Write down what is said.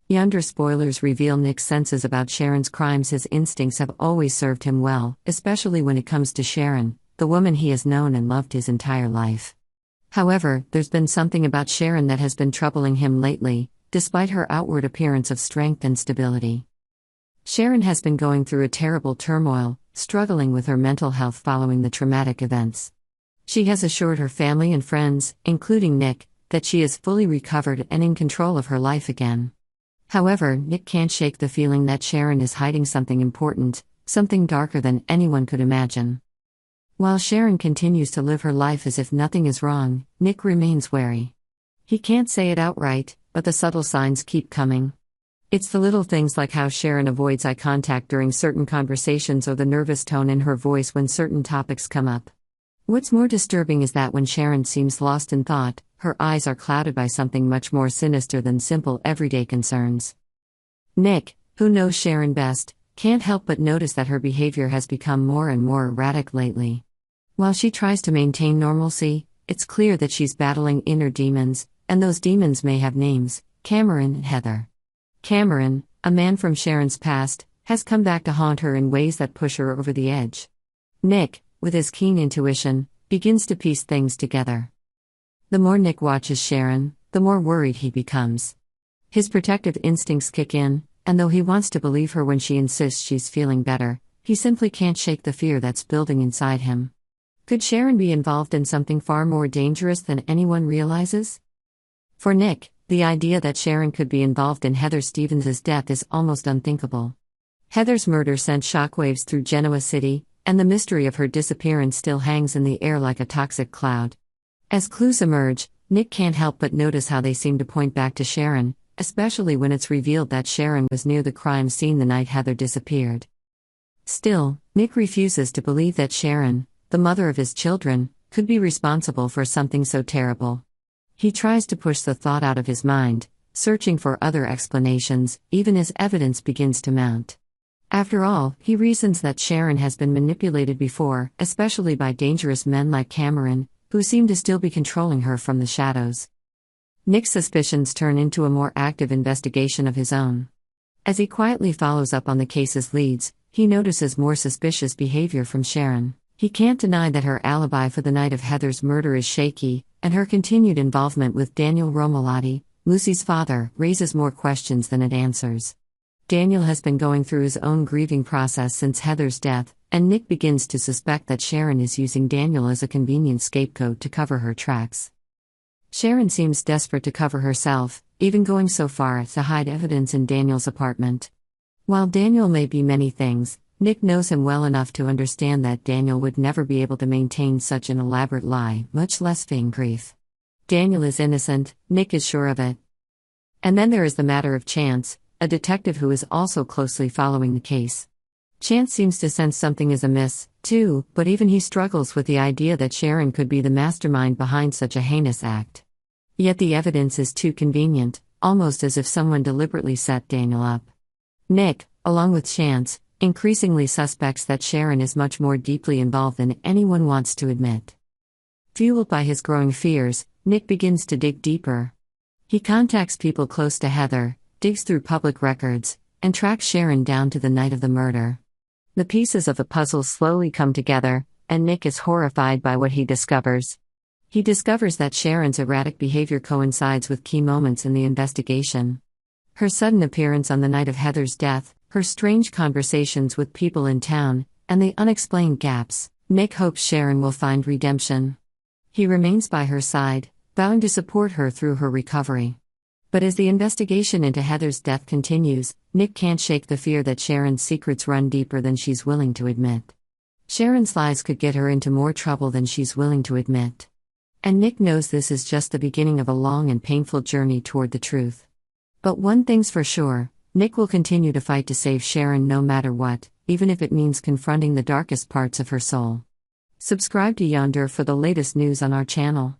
Y&R Spoilers reveal Nick's senses about Sharon's crimes. His instincts have always served him well, especially when it comes to Sharon, the woman he has known and loved his entire life. However, there's been something about Sharon that has been troubling him lately, despite her outward appearance of strength and stability. Sharon has been going through a terrible turmoil, struggling with her mental health following the traumatic events. She has assured her family and friends, including Nick, that she is fully recovered and in control of her life again. However, Nick can't shake the feeling that Sharon is hiding something important, something darker than anyone could imagine. While Sharon continues to live her life as if nothing is wrong, Nick remains wary. He can't say it outright, but the subtle signs keep coming. It's the little things like how Sharon avoids eye contact during certain conversations or the nervous tone in her voice when certain topics come up. What's more disturbing is that when Sharon seems lost in thought, her eyes are clouded by something much more sinister than simple everyday concerns. Nick, who knows Sharon best, can't help but notice that her behavior has become more and more erratic lately. While she tries to maintain normalcy, it's clear that she's battling inner demons, and those demons may have names: Cameron and Heather. Cameron, a man from Sharon's past, has come back to haunt her in ways that push her over the edge. Nick, with his keen intuition, begins to piece things together. The more Nick watches Sharon, the more worried he becomes. His protective instincts kick in, and though he wants to believe her when she insists she's feeling better, he simply can't shake the fear that's building inside him. Could Sharon be involved in something far more dangerous than anyone realizes? For Nick, the idea that Sharon could be involved in Heather Stevens' death is almost unthinkable. Heather's murder sent shockwaves through Genoa City, and the mystery of her disappearance still hangs in the air like a toxic cloud. As clues emerge, Nick can't help but notice how they seem to point back to Sharon, especially when it's revealed that Sharon was near the crime scene the night Heather disappeared. Still, Nick refuses to believe that Sharon, the mother of his children, could be responsible for something so terrible. He tries to push the thought out of his mind, searching for other explanations, even as evidence begins to mount. After all, he reasons that Sharon has been manipulated before, especially by dangerous men like Cameron, who seem to still be controlling her from the shadows. Nick's suspicions turn into a more active investigation of his own. As he quietly follows up on the case's leads, he notices more suspicious behavior from Sharon. He can't deny that her alibi for the night of Heather's murder is shaky, and her continued involvement with Daniel Romolotti, Lucy's father, raises more questions than it answers. Daniel has been going through his own grieving process since Heather's death, and Nick begins to suspect that Sharon is using Daniel as a convenient scapegoat to cover her tracks. Sharon seems desperate to cover herself, even going so far as to hide evidence in Daniel's apartment. While Daniel may be many things, Nick knows him well enough to understand that Daniel would never be able to maintain such an elaborate lie, much less feign grief. Daniel is innocent, Nick is sure of it. And then there is the matter of Chance, a detective who is also closely following the case. Chance seems to sense something is amiss, too, but even he struggles with the idea that Sharon could be the mastermind behind such a heinous act. Yet the evidence is too convenient, almost as if someone deliberately set Daniel up. Nick, along with Chance, increasingly suspects that Sharon is much more deeply involved than anyone wants to admit. Fueled by his growing fears, Nick begins to dig deeper. He contacts people close to Heather, digs through public records, and tracks Sharon down to the night of the murder. The pieces of the puzzle slowly come together, and Nick is horrified by what he discovers. He discovers that Sharon's erratic behavior coincides with key moments in the investigation. Her sudden appearance on the night of Heather's death, her strange conversations with people in town, and the unexplained gaps. Nick hopes Sharon will find redemption. He remains by her side, vowing to support her through her recovery. But as the investigation into Heather's death continues, Nick can't shake the fear that Sharon's secrets run deeper than she's willing to admit. Sharon's lies could get her into more trouble than she's willing to admit. And Nick knows this is just the beginning of a long and painful journey toward the truth. But one thing's for sure, Nick will continue to fight to save Sharon no matter what, even if it means confronting the darkest parts of her soul. Subscribe to Y&R for the latest news on our channel.